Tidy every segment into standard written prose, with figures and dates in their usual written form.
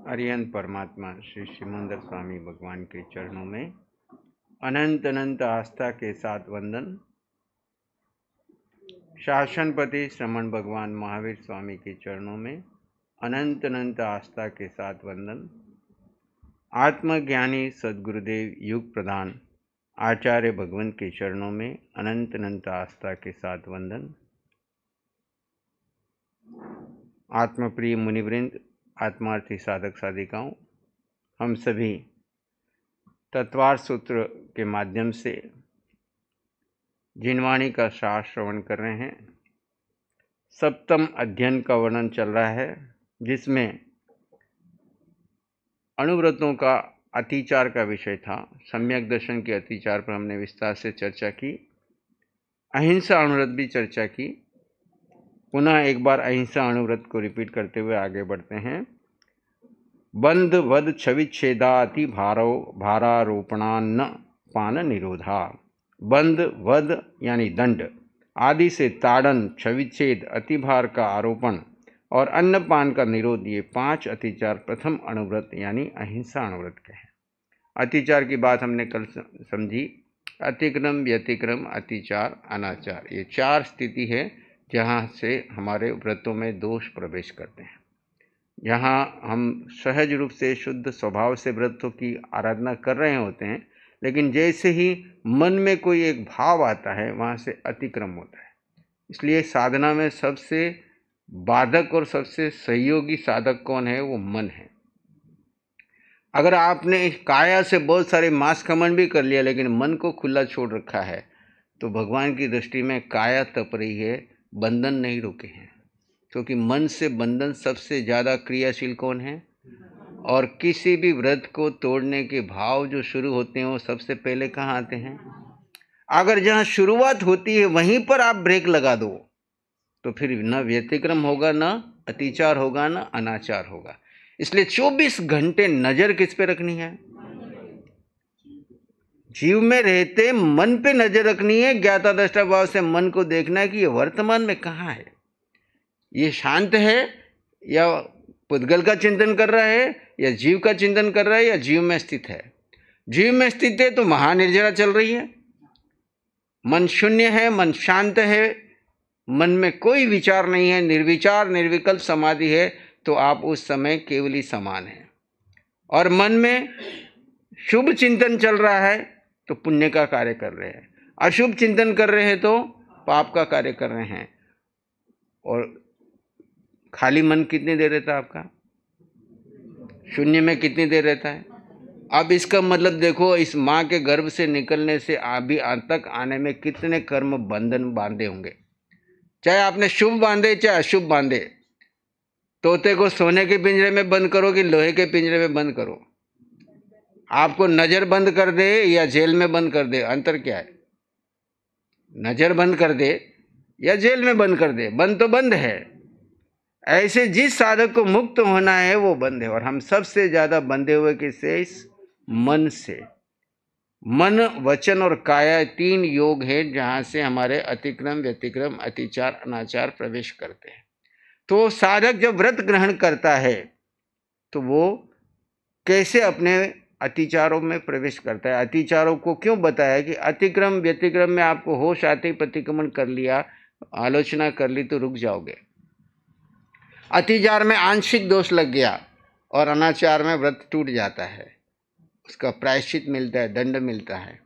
अरियन परमात्मा श्री सिमंदर स्वामी भगवान के चरणों में अनंत अनंत आस्था के साथ वंदन। शासनपति श्रमण भगवान महावीर स्वामी के चरणों में अनंत अनंत आस्था के साथ वंदन। आत्मज्ञानी सद्गुरुदेव युग प्रधान आचार्य भगवंत के चरणों में अनंत अनंत आस्था के साथ वंदन। आत्मप्रिय मुनिवृंद, आत्मार्थी साधक साधिकाओं, हम सभी तत्वार्थ सूत्र के माध्यम से जिनवाणी का सार श्रवण कर रहे हैं। सप्तम अध्ययन का वर्णन चल रहा है, जिसमें अणुव्रतों का अतिचार का विषय था। सम्यक दर्शन के अतिचार पर हमने विस्तार से चर्चा की। अहिंसा अणुव्रत भी चर्चा की। पुनः एक बार अहिंसा अणुव्रत को रिपीट करते हुए आगे बढ़ते हैं। बंध वध छविच्छेदाति भारारोपणान्न पान निरोधा। बंध वध यानी दंड आदि से ताड़न, छविच्छेद, अतिभार का आरोपण और अन्नपान का निरोध, ये 5 अतिचार प्रथम अणुव्रत यानी अहिंसा अणुव्रत के हैं। अतिचार की बात हमने कल समझी। अतिक्रम, व्यतिक्रम, अतिचार, अनाचार, ये 4 स्थिति है जहाँ से हमारे व्रतों में दोष प्रवेश करते हैं। यहाँ हम सहज रूप से शुद्ध स्वभाव से व्रतों की आराधना कर रहे होते हैं, लेकिन जैसे ही मन में कोई एक भाव आता है, वहाँ से अतिक्रम होता है। इसलिए साधना में सबसे बाधक और सबसे सहयोगी साधक कौन है? वो मन है। अगर आपने काया से बहुत सारे मांस खमन भी कर लिया, लेकिन मन को खुला छोड़ रखा है, तो भगवान की दृष्टि में काया तप रही है, बंधन नहीं रुके हैं। क्योंकि मन से बंधन सबसे ज़्यादा क्रियाशील कौन है? और किसी भी व्रत को तोड़ने के भाव जो शुरू होते हैं, वो सबसे पहले कहाँ आते हैं? अगर जहाँ शुरुआत होती है वहीं पर आप ब्रेक लगा दो, तो फिर न व्यतिक्रम होगा, न अतिचार होगा, न अनाचार होगा। इसलिए 24 घंटे नजर किस पे रखनी है? जीव में रहते मन पे नजर रखनी है। ज्ञाता दृष्टा भाव से मन को देखना है कि ये वर्तमान में कहाँ है, ये शांत है या पुद्गल का चिंतन कर रहा है, या जीव का चिंतन कर रहा है, या जीव में स्थित है। जीव में स्थित है तो महानिर्जरा चल रही है, मन शून्य है, मन शांत है, मन में कोई विचार नहीं है, निर्विचार निर्विकल्प समाधि है, तो आप उस समय केवली समान है। और मन में शुभ चिंतन चल रहा है तो पुण्य का कार्य कर रहे हैं, अशुभ चिंतन कर रहे हैं तो पाप का कार्य कर रहे हैं। और खाली मन कितनी देर रहता है आपका? शून्य में कितनी देर रहता है? अब इसका मतलब देखो, इस माँ के गर्भ से निकलने से अभी तक आने में कितने कर्म बंधन बांधे होंगे। चाहे आपने शुभ बांधे चाहे अशुभ बांधे। तोते को सोने के पिंजरे में बंद करो कि लोहे के पिंजरे में बंद करो? आपको नजर बंद कर दे या जेल में बंद कर दे, अंतर क्या है? नजर बंद कर दे या जेल में बंद कर दे, बंद तो बंद है। ऐसे जिस साधक को मुक्त होना है वो बंद है। और हम सबसे ज्यादा बंधे हुए किससे? इस मन से। मन, वचन और काया 3 योग है जहां से हमारे अतिक्रम, व्यतिक्रम, अतिचार, अनाचार प्रवेश करते हैं। तो साधक जब व्रत ग्रहण करता है तो वो कैसे अपने अतिचारों में प्रवेश करता है? अतिचारों को क्यों बताया कि अतिक्रम व्यतिक्रम में आपको होश आते ही प्रतिक्रमण कर लिया, आलोचना कर ली तो रुक जाओगे। अतिचार में आंशिक दोष लग गया और अनाचार में व्रत टूट जाता है, उसका प्रायश्चित मिलता है, दंड मिलता है।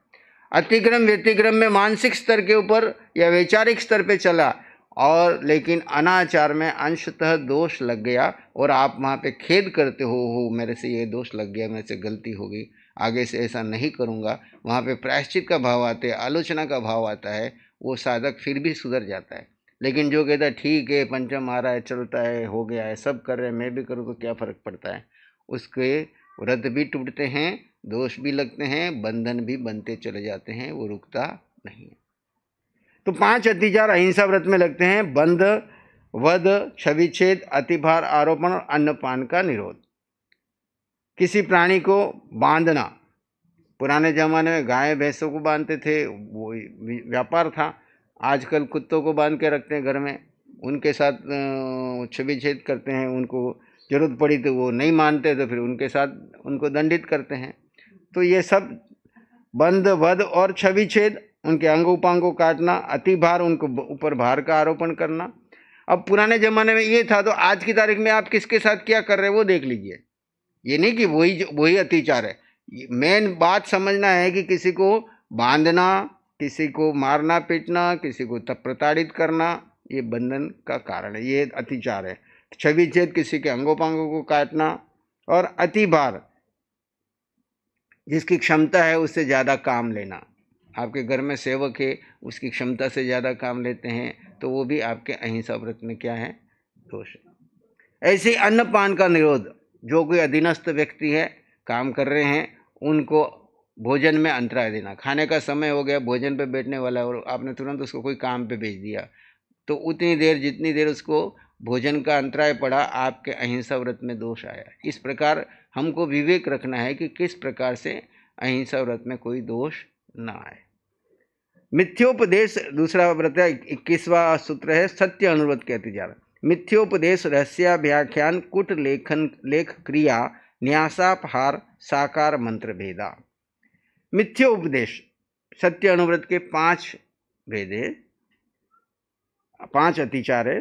अतिक्रम व्यतिक्रम में मानसिक स्तर के ऊपर या वैचारिक स्तर पे चला, और लेकिन अनाचार में अंशतः दोष लग गया और आप वहाँ पे खेद करते हो मेरे से ये दोष लग गया, मेरे से गलती हो गई, आगे से ऐसा नहीं करूँगा। वहाँ पे प्रायश्चित का भाव आता है, आलोचना का भाव आता है। वो साधक फिर भी सुधर जाता है। लेकिन जो कहता है ठीक है, पंचम आ रहा है, चलता है, हो गया है, सब कर रहे हैं, मैं भी करूँ तो क्या फ़र्क पड़ता है, उसके व्रत भी टूटते हैं, दोष भी लगते हैं, बंधन भी बनते चले जाते हैं, वो रुकता नहीं है। तो 5 अतिचार अहिंसा व्रत में लगते हैं। बंध, वध, छविच्छेद, अतिभार, आरोपण और अन्नपान का निरोध। किसी प्राणी को बांधना, पुराने जमाने में गाय भैंसों को बांधते थे, वो व्यापार था। आजकल कुत्तों को बांध के रखते हैं घर में, उनके साथ छविच्छेद करते हैं, उनको जरूरत पड़ी तो वो नहीं मानते तो फिर उनके साथ उनको दंडित करते हैं। तो ये सब बंध वध और छवि छेद, उनके अंग उपांग को काटना, अति भार, उनको ऊपर भार का आरोपण करना। अब पुराने जमाने में ये था, तो आज की तारीख में आप किसके साथ क्या कर रहे हैं वो देख लीजिए। ये नहीं कि वही अत्याचार है। मेन बात समझना है कि किसी को बांधना, किसी को मारना पीटना, किसी को प्रताड़ित करना, ये बंधन का कारण है, ये अत्याचार है। छवि छेद, किसी के अंगोपांगों को काटना, और अति भार, जिसकी क्षमता है उससे ज़्यादा काम लेना। आपके घर में सेवक है, उसकी क्षमता से ज़्यादा काम लेते हैं, तो वो भी आपके अहिंसा व्रत में क्या है, दोष है। ऐसे अन्नपान का निरोध, जो कोई अधीनस्थ व्यक्ति है, काम कर रहे हैं, उनको भोजन में अंतराय देना। खाने का समय हो गया, भोजन पे बैठने वाला, और आपने तुरंत उसको कोई काम पे भेज दिया, तो उतनी देर जितनी देर उसको भोजन का अंतराय पड़ा, आपके अहिंसा व्रत में दोष आया। इस प्रकार हमको विवेक रखना है कि किस प्रकार से अहिंसा व्रत में कोई दोष ना आए। मिथ्योपदेश दूसरा व्रत है, 21वां सूत्र है, सत्य अनुव्रत के अतिचार। मिथ्योपदेश, रहस्याभ्याख्यान, कुट लेखन लेख क्रिया, न्यासापहार, साकार मंत्र भेदा। मिथ्योपदेश, सत्य अनुव्रत के 5 भेद है, 5 अतिचार है।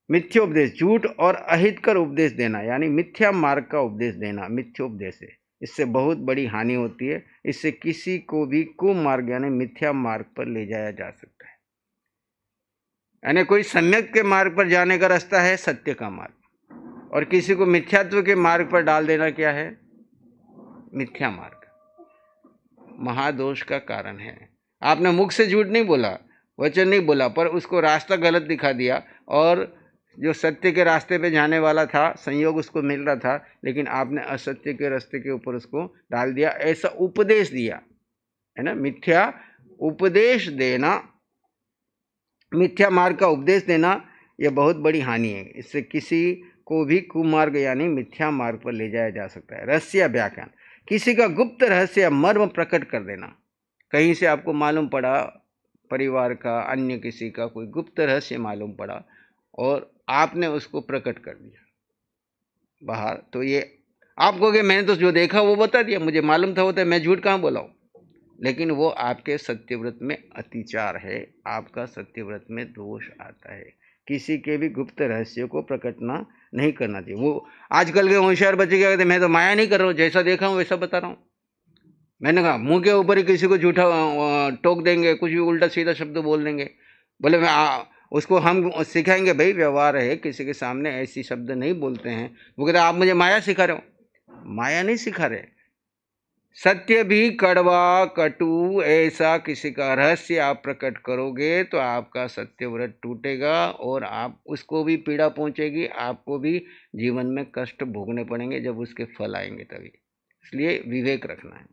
मिथ्योपदेश, झूठ और अहितकर उपदेश देना, यानी मिथ्या मार्ग का उपदेश देना, मिथ्योपदेश है। इससे बहुत बड़ी हानि होती है। इससे किसी को भी कुमार्ग यानी मिथ्या मार्ग पर ले जाया जा सकता है। यानी कोई सम्यक के मार्ग पर जाने का रास्ता है सत्य का मार्ग, और किसी को मिथ्यात्व के मार्ग पर डाल देना क्या है, मिथ्या मार्ग, महादोष का कारण है। आपने मुख से झूठ नहीं बोला, वचन नहीं बोला, पर उसको रास्ता गलत दिखा दिया, और जो सत्य के रास्ते पे जाने वाला था, संयोग उसको मिल रहा था, लेकिन आपने असत्य के रास्ते के ऊपर उसको डाल दिया, ऐसा उपदेश दिया है ना। मिथ्या उपदेश देना, मिथ्या मार्ग का उपदेश देना, यह बहुत बड़ी हानि है। इससे किसी को भी कुमार्ग यानी मिथ्या मार्ग पर ले जाया जा सकता है। रहस्य व्याख्यान, किसी का गुप्त रहस्य या मर्म प्रकट कर देना। कहीं से आपको मालूम पड़ा, परिवार का, अन्य किसी का कोई गुप्त रहस्य मालूम पड़ा, और आपने उसको प्रकट कर दिया बाहर, तो ये आप कहोगे मैंने तो जो देखा वो बता दिया, मुझे मालूम था होता है, मैं झूठ कहाँ बोला हूँ। लेकिन वो आपके सत्यव्रत में अतिचार है, आपका सत्यव्रत में दोष आता है। किसी के भी गुप्त रहस्य को प्रकटना नहीं करना चाहिए। वो आजकल के होशियार बच्चे क्या कहते हैं, मैं तो माया नहीं कर रहा हूँ, जैसा देखा हूँ वैसा बता रहा हूँ। मैंने कहा मुंह के ऊपर ही किसी को झूठा टोक देंगे, कुछ भी उल्टा सीधा शब्द बोल देंगे। बोले मैं उसको हम सिखाएंगे, भाई व्यवहार है, किसी के सामने ऐसी शब्द नहीं बोलते हैं। वो कहते आप मुझे माया सिखा रहे हो। माया नहीं सिखा रहे, सत्य भी कड़वा कटु ऐसा किसी का रहस्य आप प्रकट करोगे तो आपका सत्यव्रत टूटेगा, और आप उसको भी पीड़ा पहुंचेगी, आपको भी जीवन में कष्ट भोगने पड़ेंगे जब उसके फल आएंगे तभी। इसलिए विवेक रखना है।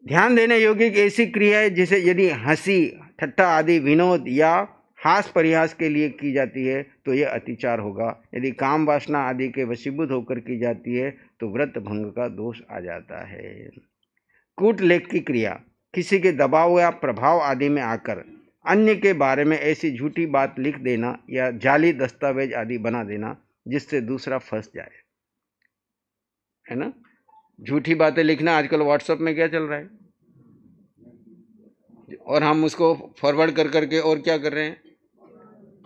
ध्यान देने योग्य एक ऐसी क्रिया है जिसे यदि हंसी ठट्ठा आदि विनोद या हास परिहास के लिए की जाती है तो यह अतिचार होगा। यदि काम वासना आदि के वशीभूत होकर की जाती है तो व्रत भंग का दोष आ जाता है। कूट लेख की क्रिया, किसी के दबाव या प्रभाव आदि में आकर अन्य के बारे में ऐसी झूठी बात लिख देना या जाली दस्तावेज आदि बना देना जिससे दूसरा फंस जाए, है ना। झूठी बातें लिखना आजकल व्हाट्सएप में क्या चल रहा है, और हम उसको फॉरवर्ड कर करके और क्या कर रहे हैं,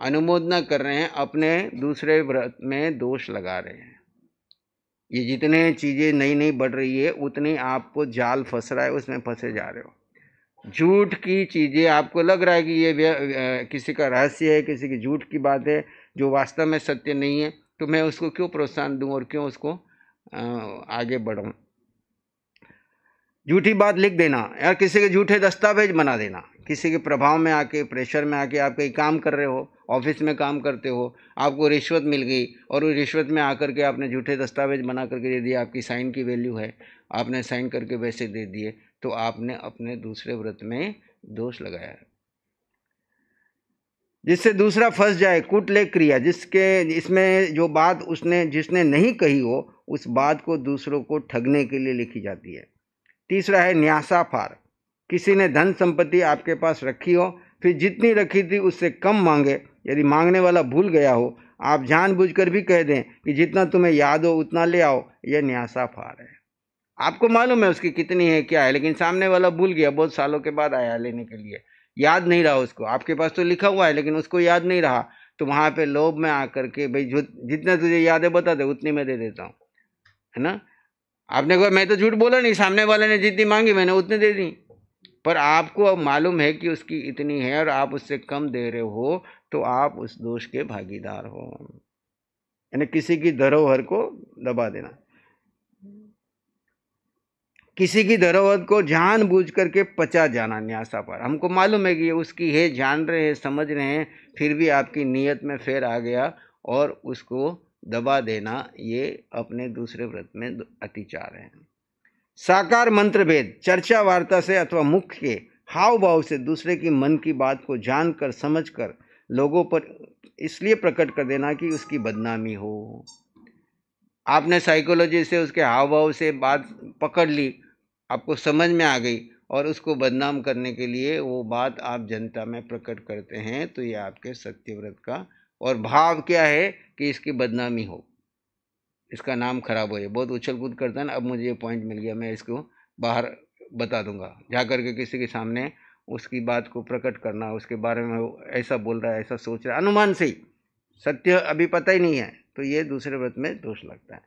अनुमोदना कर रहे हैं, अपने दूसरे व्रत में दोष लगा रहे हैं। ये जितने चीज़ें नई नई बढ़ रही है उतनी आपको जाल फंस रहा है, उसमें फंसे जा रहे हो। झूठ की चीज़ें आपको लग रहा है कि ये किसी का रहस्य है, किसी की झूठ की बात है जो वास्तव में सत्य नहीं है, तो मैं उसको क्यों प्रोत्साहन दूं और क्यों उसको आगे बढ़ाऊं। झूठी बात लिख देना या किसी के झूठे दस्तावेज बना देना, किसी के प्रभाव में आके, प्रेशर में आके, आप कहीं काम कर रहे हो, ऑफिस में काम करते हो, आपको रिश्वत मिल गई और उस रिश्वत में आकर के आपने झूठे दस्तावेज बना करके दे दिया, आपकी साइन की वैल्यू है, आपने साइन करके वैसे दे दिए, तो आपने अपने दूसरे व्रत में दोष लगाया है, जिससे दूसरा फंस जाए। कूटलेख क्रिया, जिसके इसमें जो बात उसने जिसने नहीं कही हो उस बात को दूसरों को ठगने के लिए लिखी जाती है। तीसरा है न्यासापार, किसी ने धन संपत्ति आपके पास रखी हो, फिर जितनी रखी थी उससे कम मांगे, यदि मांगने वाला भूल गया हो आप जानबूझकर भी कह दें कि जितना तुम्हें याद हो उतना ले आओ, यह न्यासाफार है। आपको मालूम है उसकी कितनी है क्या है, लेकिन सामने वाला भूल गया, बहुत सालों के बाद आया लेने के लिए, याद नहीं रहा उसको। आपके पास तो लिखा हुआ है लेकिन उसको याद नहीं रहा, तो वहां पे लोभ में आकर के भाई जो जितना तुझे याद है बता दे, उतनी मैं दे देता हूँ, है ना। आपने कहा मैं तो झूठ बोला नहीं, सामने वाले ने जितनी मांगी मैंने उतनी दे दी, पर आपको अब मालूम है कि उसकी इतनी है और आप उससे कम दे रहे हो, तो आप उस दोष के भागीदार हो। यानी किसी की धरोहर को दबा देना, किसी की धरोहर को जानबूझ करके पचा जाना न्यासापार। हमको मालूम है कि ये उसकी है, जान रहे हैं, समझ रहे हैं, फिर भी आपकी नीयत में फेर आ गया और उसको दबा देना, ये अपने दूसरे व्रत में अतिचार है। साकार मंत्र भेद, चर्चा वार्ता से अथवा मुख के हाव भाव से दूसरे की मन की बात को जानकर समझकर लोगों पर इसलिए प्रकट कर देना कि उसकी बदनामी हो। आपने साइकोलॉजी से उसके हाव भाव से बात पकड़ ली, आपको समझ में आ गई, और उसको बदनाम करने के लिए वो बात आप जनता में प्रकट करते हैं, तो ये आपके सत्यव्रत का और भाव क्या है कि इसकी बदनामी हो, इसका नाम खराब हो। ये बहुत उछल कूद करता है ना, अब मुझे ये पॉइंट मिल गया, मैं इसको बाहर बता दूंगा, जा करके किसी के सामने उसकी बात को प्रकट करना, उसके बारे में ऐसा बोल रहा है, ऐसा सोच रहा है, अनुमान से ही, सत्य अभी पता ही नहीं है, तो ये दूसरे व्रत में दोष लगता है।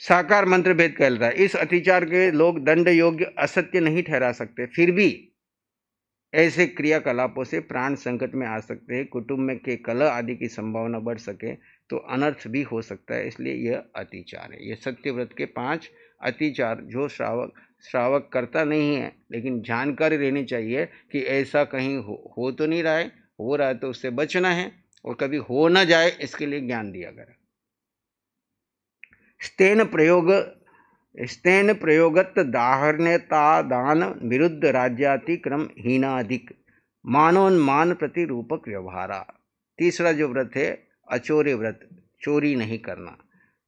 साकार मंत्र भेद कहलाता है। इस अतिचार के लोग दंड योग्य असत्य नहीं ठहरा सकते, फिर भी ऐसे क्रियाकलापों से प्राण संकट में आ सकते हैं, कुटुंब में के कलह आदि की संभावना बढ़ सके तो अनर्थ भी हो सकता है, इसलिए यह अतिचार है। यह सत्यव्रत के 5 अतिचार जो श्रावक करता नहीं है, लेकिन जानकारी रहनी चाहिए कि ऐसा कहीं हो तो नहीं रहा है, हो रहा है तो उससे बचना है, और कभी हो ना जाए इसके लिए ज्ञान दिया गया। स्तेन प्रयोगत दाहरणतादान विरुद्ध राज्यातिक्रम हीनाधिक मानोन्मान प्रतिरूपक व्यवहारा। तीसरा जो व्रत है अचोर्य व्रत, चोरी नहीं करना,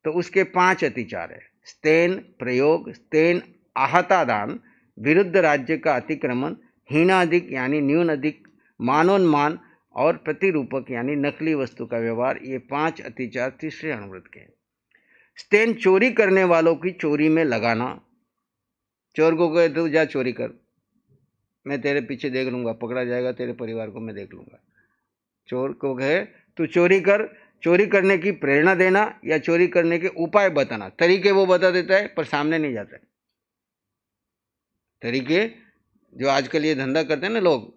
तो उसके 5 अतिचार है। स्तेन प्रयोग, स्तेन आहतादान, विरुद्ध राज्य का अतिक्रमण, हीनाधिक यानी न्यून अधिक, मानोन्मान और प्रतिरूपक यानी नकली वस्तु का व्यवहार, ये 5 अतिचार तीसरे अनुव्रत के हैं। स्तेन चोरी करने वालों की चोरी में लगाना, चोर को कहे तू जा चोरी कर, मैं तेरे पीछे देख लूंगा, पकड़ा जाएगा तेरे परिवार को मैं देख लूंगा। चोर को कहे तू चोरी कर, चोरी करने की प्रेरणा देना या चोरी करने के उपाय बताना, तरीके वो बता देता है पर सामने नहीं जाता है। तरीके जो आजकल ये धंधा करते हैं ना लोग,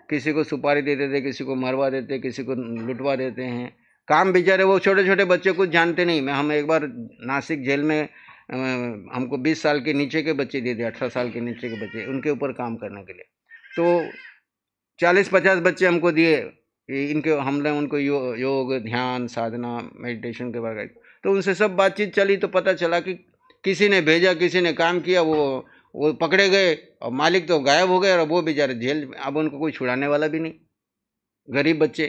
किसी को सुपारी दे देते, किसी को मरवा देते, किसी को लुटवा देते हैं, काम बेचारे वो छोटे छोटे बच्चे कुछ जानते नहीं। हम एक बार नासिक जेल में हमको 20 साल के नीचे के बच्चे दे दिए, 18 साल के नीचे के बच्चे, उनके ऊपर काम करने के लिए, तो 40-50 बच्चे हमको दिए, इनके हमने उनको योग ध्यान साधना मेडिटेशन के बारे में, तो उनसे सब बातचीत चली, तो पता चला कि किसी ने भेजा, किसी ने काम किया, वो पकड़े गए और मालिक तो गायब हो गए, और वो बेचारे जेल में, अब उनको कोई छुड़ाने वाला भी नहीं, गरीब बच्चे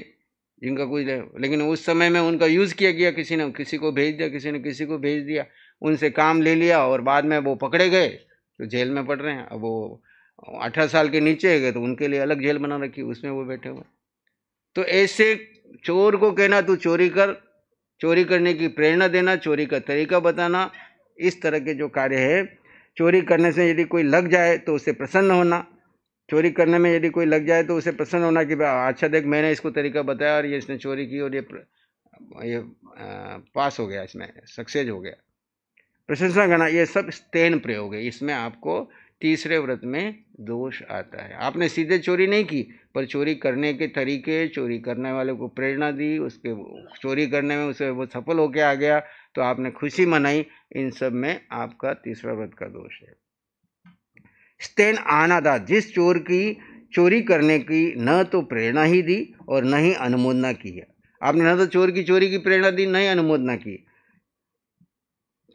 जिनका कोई, लेकिन उस समय में उनका यूज़ किया गया, किसी ने किसी को भेज दिया, किसी ने किसी को भेज दिया, उनसे काम ले लिया और बाद में वो पकड़े गए तो जेल में पड़ रहे हैं। अब वो 18 साल के नीचे गए तो उनके लिए अलग जेल बना रखी, उसमें वो बैठे हुए। तो ऐसे चोर को कहना तू चोरी कर, चोरी करने की प्रेरणा देना, चोरी का तरीका बताना, इस तरह के जो कार्य है, चोरी करने से यदि कोई लग जाए तो उससे प्रसन्न होना, चोरी करने में यदि कोई लग जाए तो उसे प्रसन्न होना कि अच्छा देख मैंने इसको तरीका बताया और ये इसने चोरी की और ये पास हो गया, इसमें सक्सेस हो गया, प्रशंसा करना, ये सब स्तेन प्रयोग है। इसमें आपको तीसरे व्रत में दोष आता है। आपने सीधे चोरी नहीं की, पर चोरी करने के तरीके, चोरी करने वाले को प्रेरणा दी, उसके चोरी करने में उसे वो सफल होकर आ गया तो आपने खुशी मनाई, इन सब में आपका तीसरा व्रत का दोष है। स्तेन आनादा, जिस चोर की चोरी करने की न तो प्रेरणा ही दी और न ही अनुमोदना की है। आपने न तो चोर की चोरी की प्रेरणा दी, न ही अनुमोदना की,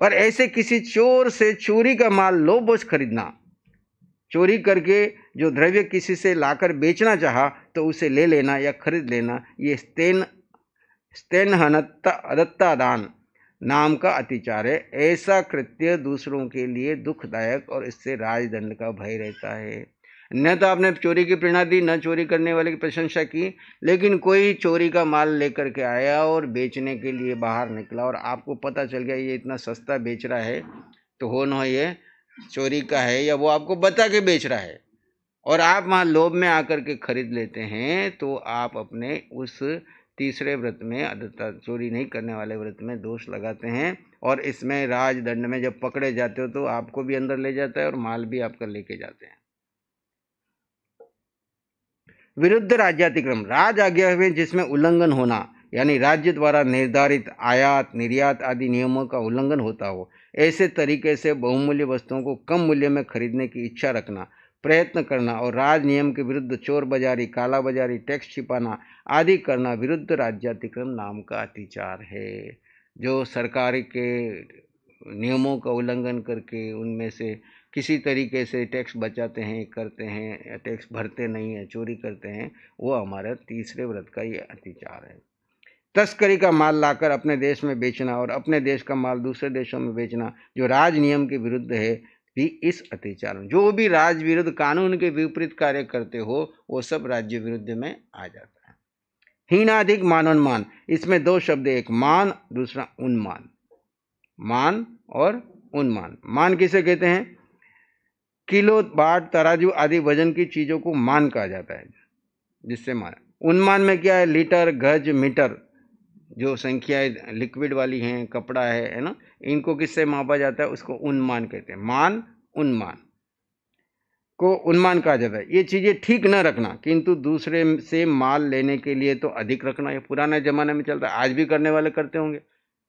पर ऐसे किसी चोर से चोरी का माल लोभवश खरीदना, चोरी करके जो द्रव्य किसी से लाकर बेचना चाहा तो उसे ले लेना या खरीद लेना, ये स्तेन हनत्ता दान नाम का अतिचार है। ऐसा कृत्य दूसरों के लिए दुखदायक और इससे राजदंड का भय रहता है। न तो आपने चोरी की प्रेरणा दी, न चोरी करने वाले की प्रशंसा की, लेकिन कोई चोरी का माल लेकर के आया और बेचने के लिए बाहर निकला और आपको पता चल गया ये इतना सस्ता बेच रहा है, तो हो न ये चोरी का है या वो आपको बता के बेच रहा है और आप वहाँ लोभ में आकर के खरीद लेते हैं, तो आप अपने उस तीसरे व्रत में, अर्थात चोरी नहीं करने वाले व्रत में दोष लगाते हैं। और इसमें राजदंड में जब पकड़े जाते हो तो आपको भी अंदर ले जाता है और माल भी आपका लेके जाते हैं। विरुद्ध राज्यातिक्रम, राज आज्ञा में जिसमें उल्लंघन होना, यानी राज्य द्वारा निर्धारित आयात निर्यात आदि नियमों का उल्लंघन होता हो, ऐसे तरीके से बहुमूल्य वस्तुओं को कम मूल्य में खरीदने की इच्छा रखना, प्रयत्न करना और राज नियम के विरुद्ध चोर बाजारी, काला बाजारी, टैक्स छिपाना आदि करना विरुद्ध राज्यातिक्रम नाम का अतिचार है। जो सरकार के नियमों का उल्लंघन करके उनमें से किसी तरीके से टैक्स बचाते हैं, करते हैं, या टैक्स भरते नहीं है, चोरी करते हैं, वो हमारा तीसरे व्रत का ये अतिचार है। तस्करी का माल लाकर अपने देश में बेचना और अपने देश का माल दूसरे देशों में बेचना जो राज नियम के विरुद्ध है, भी इस अतिचार में, जो भी राज विरुद्ध कानून के विपरीत कार्य करते हो वो सब राज्य विरुद्ध में आ जाता है। हीनाधिक मानोन्मान, इसमें दो शब्द, एक मान, दूसरा उन्मान। मान और उन्मान। मान किसे कहते हैं? किलो, बाट, तराजू आदि वजन की चीजों को मान कहा जाता है, जिससे मान। उन्मान में क्या है? लीटर, गज, मीटर, जो संख्याएं लिक्विड वाली हैं, कपड़ा है ना, इनको किससे मापा जाता है? उसको उन्मान कहते हैं। मान, उन्मान को उन्मान कहा जाता है। ये चीजें ठीक न रखना, किंतु दूसरे से माल लेने के लिए तो अधिक रखना। ये पुराने जमाने में चलता है, आज भी करने वाले करते होंगे,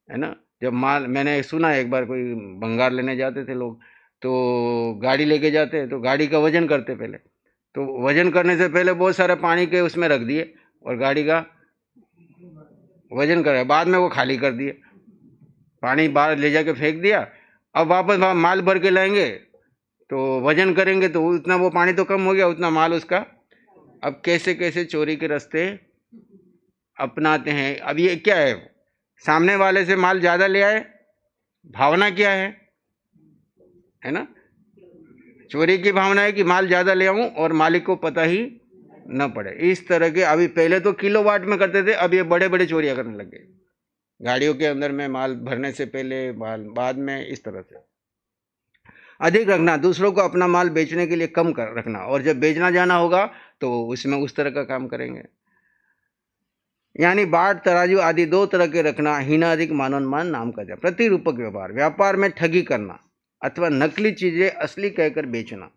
है ना। जब माल, मैंने सुना है एक बार कोई भंगार लेने जाते थे लोग, तो गाड़ी लेके जाते हैं तो गाड़ी का वजन करते पहले, तो वजन करने से पहले बहुत सारे पानी के उसमें रख दिए और गाड़ी का वजन करे, बाद में वो खाली कर दिए, पानी बाहर ले जाके फेंक दिया। अब वापस वहाँ माल भर के लाएंगे तो वजन करेंगे तो उतना वो पानी तो कम हो गया, उतना माल उसका। अब कैसे कैसे चोरी के रास्ते अपनाते हैं। अब ये क्या है? सामने वाले से माल ज़्यादा ले आए, भावना क्या है ना। चोरी की भावना है कि माल ज़्यादा ले आऊँ और मालिक को पता ही न पड़े। इस तरह के, अभी पहले तो किलोवाट में करते थे, अब ये बड़े बड़े चोरियाँ करने लग गए, गाड़ियों के अंदर में माल भरने से पहले, माल बाद में, इस तरह से। अधिक रखना, दूसरों को अपना माल बेचने के लिए कम कर रखना, और जब बेचना जाना होगा तो उसमें उस तरह का काम करेंगे। यानी बाट, तराजू आदि दो तरह के रखना हीनाधिक मानोन्मान नाम का जाए। प्रतिरूपक व्यापार, व्यापार में ठगी करना अथवा नकली चीजें असली कहकर बेचना।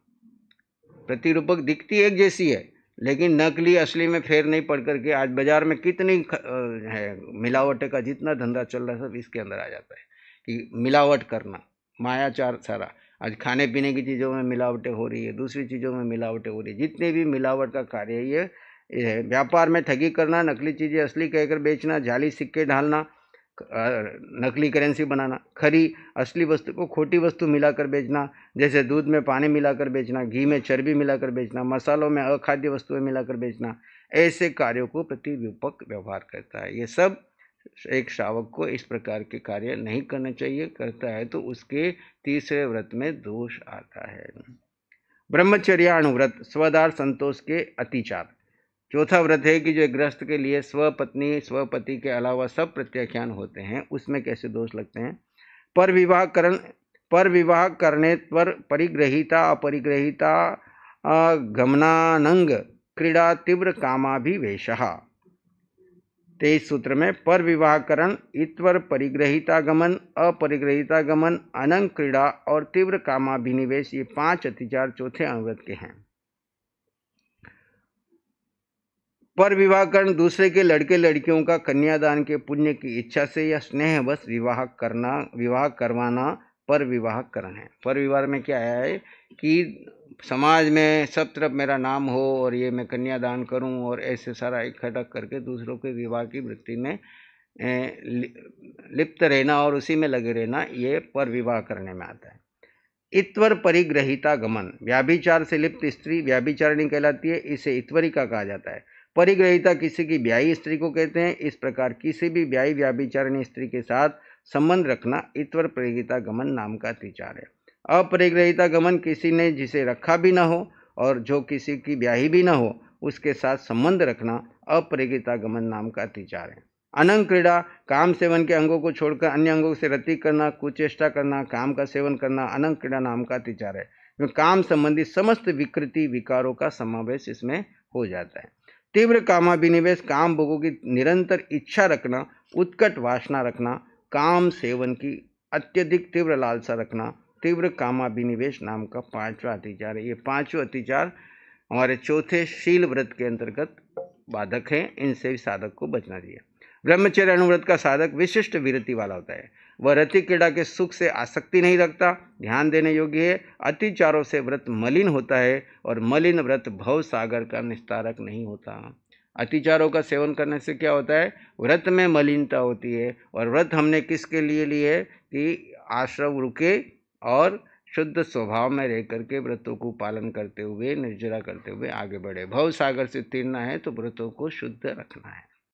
प्रतिरूपक दिखती एक जैसी है, लेकिन नकली असली में फेर नहीं पड़ करके आज बाजार में कितनी है मिलावट का, जितना धंधा चल रहा है सब इसके अंदर आ जाता है कि मिलावट करना, मायाचार सारा। आज खाने पीने की चीज़ों में मिलावटें हो रही है, दूसरी चीज़ों में मिलावटें हो रही है, जितने भी मिलावट का कार्य है ये है। व्यापार में ठगी करना, नकली चीज़ें असली कहकर बेचना, जाली सिक्के ढालना, नकली करेंसी बनाना, खरी असली वस्तु को खोटी वस्तु मिलाकर बेचना, जैसे दूध में पानी मिलाकर बेचना, घी में चर्बी मिलाकर बेचना, मसालों में अखाद्य वस्तुएं मिलाकर बेचना, ऐसे कार्यों को प्रतिरूपक व्यवहार कहता है। ये सब एक श्रावक को इस प्रकार के कार्य नहीं करने चाहिए, करता है तो उसके तीसरे व्रत में दोष आता है। ब्रह्मचर्यानुव्रत, स्वदार संतोष के अतिचार। चौथा व्रत है कि जो गृहस्थ के लिए स्वपत्नी स्वपति के अलावा सब प्रत्याख्यान होते हैं, उसमें कैसे दोष लगते हैं। पर विवाह करने पर परिग्रहिता अपरिग्रहिता गमनानंग क्रीड़ा तीव्र कामाभिवेशः। 23 सूत्र में पर विवाहकरण, इत्वर परिग्रहिता गमन, अपरिग्रहिता गमन, अनंग क्रीड़ा और तीव्र कामाभिनिवेश, ये 5 अतिचार चौथे अनुव्रत के हैं। पर विवाहकरण, दूसरे के लड़के लड़कियों का कन्यादान के पुण्य की इच्छा से या स्नेहवश विवाह करवाना पर विवाहकरण है। पर विवाह में क्या है कि समाज में सब तरफ मेरा नाम हो और ये मैं कन्यादान करूं और ऐसे सारा इकट्ठा करके दूसरों के विवाह की वृत्ति में लिप्त रहना और उसी में लगे रहना, ये पर विवाह करने में आता है। इत्वर परिग्रहिता गमन, व्याभिचार से लिप्त स्त्री व्याभिचारिणी कहलाती है, इसे इत्वरिका कहा जाता है। परिग्रहिता किसी की ब्याही स्त्री को कहते हैं। इस प्रकार किसी भी ब्याही व्याभिचारिणी स्त्री के साथ संबंध रखना इत्वर परिग्रहिता गमन नाम का अतिचार है। अपरिग्रहिता गमन, किसी ने जिसे रखा भी न हो और जो किसी की ब्याही भी न हो उसके साथ संबंध रखना अपरिगितागमन नाम का अतिचार है। अनंग क्रीड़ा, काम सेवन के अंगों को छोड़कर अन्य अंगों से रति करना, कुचेष्टा करना, काम का सेवन करना अनंग क्रीड़ा नाम का अतिचार है। काम संबंधी समस्त विकृति विकारों का समावेश इसमें हो जाता है। तीव्र कामाभिनिवेश, काम भोगों की निरंतर इच्छा रखना, उत्कट वासना रखना, काम सेवन की अत्यधिक तीव्र लालसा रखना, तीव्र कामाभिनिवेश नाम का 5वां अतिचार है। ये 5 अतिचार हमारे चौथे शील व्रत के अंतर्गत बाधक हैं, इनसे भी साधक को बचना चाहिए। ब्रह्मचर्य अनुव्रत का साधक विशिष्ट विरति वाला होता है। वह रति क्रीड़ा के सुख से आसक्ति नहीं रखता, ध्यान देने योग्य है। अतिचारों से व्रत मलिन होता है और मलिन व्रत भव सागर का निस्तारक नहीं होता। अतिचारों का सेवन करने से क्या होता है? व्रत में मलिनता होती है। और व्रत हमने किसके लिए लिए है कि आश्रम रुके और शुद्ध स्वभाव में रह करके व्रतों को पालन करते हुए, निर्जरा करते हुए आगे बढ़े। भव सागर से तीरना है तो व्रतों को शुद्ध रखना है।